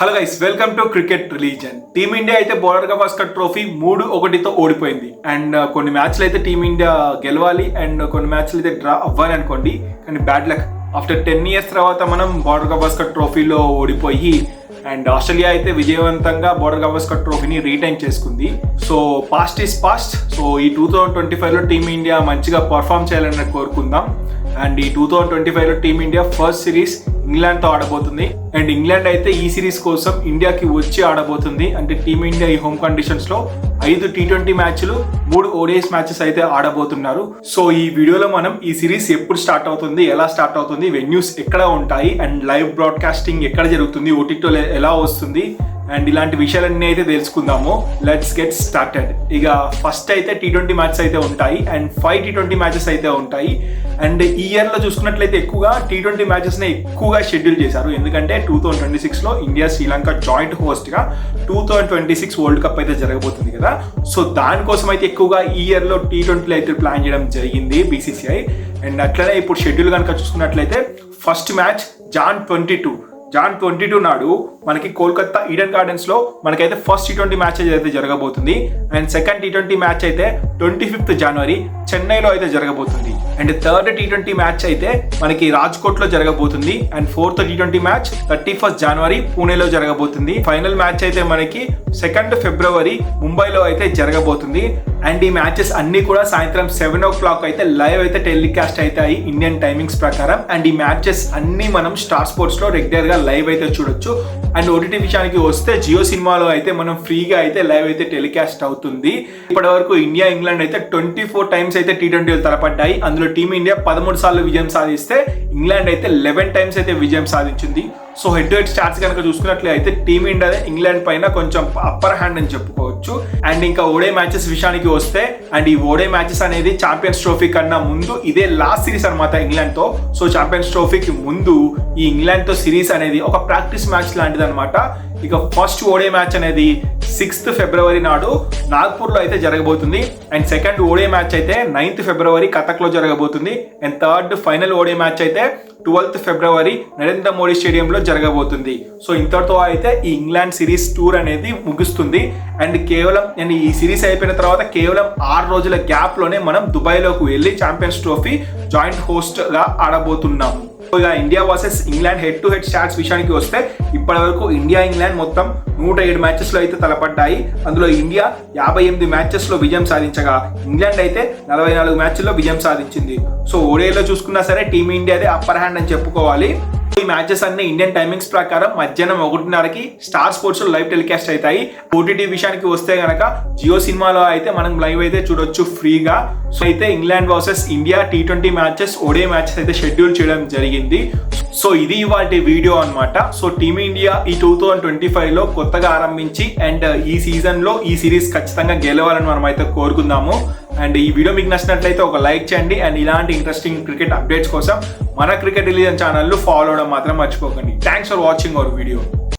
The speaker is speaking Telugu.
Hello guys, welcome to cricket religion. Team India అయితే బోర్డర్ గవాస్కర్ ట్రోఫీ 3-1తో ఓడిపోయింది. అండ్ కొన్ని మ్యాచ్లు అయితే టీమిండియా గెలవాలి అండ్ కొన్ని మ్యాచ్లు అయితే డ్రా అవ్వాలి అనుకోండి. కానీ బ్యాడ్ లక్, ఆఫ్టర్ 10 years తర్వాత మనం బోర్డర్ గవాస్కర్ ట్రోఫీలో ఓడిపోయి అండ్ ఆస్ట్రేలియా అయితే విజయవంతంగా బోర్డర్ గవాస్కర్ ట్రోఫీని రీటైన్ చేసుకుంది. So past is past. So ఈ 2025లో టీమిండియా మంచిగా పర్ఫామ్ చేయాలని కోరుకుందాం. అండ్ ఈ 2025లో టీమిండియా ఫస్ట్ సిరీస్ ఇంగ్లాండ్తో ఆడబోతుంది. అండ్ ఇంగ్లాండ్ అయితే ఈ సిరీస్ కోసం ఇండియాకి వచ్చి ఆడబోతుంది. అంటే టీమిండియా ఈ హోమ్ కండిషన్స్లో 5 T20 మ్యాచ్లు 3 ODI మ్యాచెస్ అయితే ఆడబోతున్నారు. సో ఈ వీడియోలో మనం ఈ సిరీస్ ఎప్పుడు స్టార్ట్ అవుతుంది, ఎలా స్టార్ట్ అవుతుంది, వెన్యూస్ ఎక్కడ ఉంటాయి అండ్ లైవ్ బ్రాడ్కాస్టింగ్ ఎక్కడ జరుగుతుంది, ఓటీటీలో ఎలా వస్తుంది అండ్ ఇలాంటి విషయాలన్నీ అయితే తెలుసుకుందాము. Let's get started. ఇక ఫస్ట్ అయితే T20 మ్యాచెస్ అయితే ఉంటాయి అండ్ 5 T20 మ్యాచెస్ అయితే ఉంటాయి. అండ్ ఈ ఇయర్లో చూసుకున్నట్లయితే ఎక్కువగా T20 మ్యాచెస్ని ఎక్కువగా షెడ్యూల్ చేశారు. ఎందుకంటే 2026లో ఇండియా శ్రీలంక జాయింట్ హోస్ట్గా 2026 వరల్డ్ కప్ అయితే జరగబోతుంది కదా. సో దానికోసం అయితే ఎక్కువగా ఈ ఇయర్లో T20లో అయితే ప్లాన్ చేయడం జరిగింది BCCI. అండ్ అట్లనే ఇప్పుడు షెడ్యూల్ కనుక చూసుకున్నట్లయితే ఫస్ట్ మ్యాచ్ Jan 22 నాడు మనకి కోల్కతా ఈడెన్ గార్డెన్స్లో మనకైతే ఫస్ట్ T20 మ్యాచ్ అయితే జరగబోతుంది. అండ్ సెకండ్ T20 మ్యాచ్ అయితే 25th January చెన్నైలో అయితే జరగబోతుంది. అండ్ థర్డ్ T20 మ్యాచ్ అయితే మనకి రాజ్కోట్లో జరగబోతుంది. And fourth T20 match 31st January పూణేలో జరగబోతుంది. ఫైనల్ మ్యాచ్ అయితే మనకి 2nd February ముంబైలో అయితే జరగబోతుంది. అండ్ ఈ మ్యాచెస్ అన్ని కూడా సాయంత్రం 7 o'clock అయితే లైవ్ అయితే టెలికాస్ట్ అవుతాయి ఇండియన్ టైమింగ్స్ ప్రకారం. అండ్ ఈ మ్యాచెస్ అన్ని మనం స్టార్ స్పోర్ట్స్ లో రెగ్యులర్ గా లైవ్ అయితే చూడొచ్చు. అండ్ ఓటీటీ విషయానికి వస్తే జియో సినిమాలో అయితే మనం ఫ్రీగా అయితే లైవ్ అయితే టెలికాస్ట్ అవుతుంది. ఇప్పటి వరకు ఇండియా ఇంగ్లాండ్ అయితే 24 times అయితే T20 తలపడ్డాయి. అందులో టీమిండియా 13 సార్లు విజయం సాధిస్తే ఇంగ్లాండ్ అయితే 11 times అయితే విజయం సాధించింది. So head to head stats కనుక చూసుకున్నట్లయితే టీమిండియా ఇంగ్లాండ్ పైన కొంచెం అప్పర్ హ్యాండ్ అని చెప్పుకోవచ్చు. అండ్ ఇంకా ఓడే మ్యాచెస్ విషయానికి వస్తే అండ్ ఈ ఓడే మ్యాచెస్ అనేది ఛాంపియన్స్ ట్రోఫీ కన్నా ముందు ఇదే లాస్ట్ సిరీస్ అనమాట ఇంగ్లాండ్తో. సో ఛాంపియన్స్ ట్రోఫీకి ముందు ఈ ఇంగ్లాండ్తో సిరీస్ అనేది ఒక ప్రాక్టీస్ మ్యాచ్ లాంటిది అనమాట. ఇక ఫస్ట్ ఓడే మ్యాచ్ అనేది 6th February నాడు నాగ్పూర్లో అయితే జరగబోతుంది. అండ్ సెకండ్ ఓడే మ్యాచ్ అయితే 9th February కటక్లో జరగబోతుంది. అండ్ థర్డ్ ఫైనల్ ఓడే మ్యాచ్ అయితే 12th February నరేంద్ర మోడీ స్టేడియంలో జరగబోతుంది. సో ఇంతటితో అయితే ఈ ఇంగ్లాండ్ సిరీస్ టూర్ అనేది ముగుస్తుంది. అండ్ ఈ సిరీస్ అయిపోయిన తర్వాత కేవలం 6 రోజుల గ్యాప్లోనే మనం దుబాయ్లోకి వెళ్ళి ఛాంపియన్స్ ట్రోఫీ జాయింట్ హోస్ట్గా ఆడబోతున్నాము. ఇక India versus England head to head stats విషయానికి వస్తే ఇప్పటి వరకు ఇండియా ఇంగ్లాండ్ మొత్తం 107 మ్యాచెస్లో అయితే తలపడ్డాయి. అందులో ఇండియా 58 మ్యాచెస్లో విజయం సాధించగా ఇంగ్లాండ్ అయితే 44 మ్యాచ్ల్లో విజయం సాధించింది. సో ఓడిఐలో చూసుకున్నా సరే టీమిండియాదే అప్పర్ హ్యాండ్ అని చెప్పుకోవాలి. ఈ మ్యాచెస్ అన్ని ఇండియన్ టైమింగ్స్ ప్రకారం మధ్యాహ్నం 1:30కి స్టార్ స్పోర్ట్స్ లో లైవ్ టెలికాస్ట్ అవుతాయి. ఓటీటీ విషయానికి వస్తే గనక జియో సినిమాలో అయితే మనం లైవ్ అయితే చూడొచ్చు ఫ్రీగా. సో అయితే England versus India T20 matches ODI matches అయితే షెడ్యూల్ చేయడం జరిగింది. సో ఇది ఇవాల్టి వీడియో అనమాట. సో టీమిండియా ఈ 2025లో కొత్తగా ఆరంభించి అండ్ ఈ సీజన్లో ఈ సిరీస్ ఖచ్చితంగా గెలవాలని మనం అయితే కోరుకుందాము. అండ్ ఈ వీడియో మీకు నచ్చినట్లయితే ఒక లైక్ చేయండి. అండ్ ఇలాంటి ఇంట్రెస్టింగ్ క్రికెట్ అప్డేట్స్ కోసం మన క్రికెట్ రిలీజన్ ఛానల్ ఫాలో అవడం మాత్రం మర్చిపోకండి. Thanks for watching our video.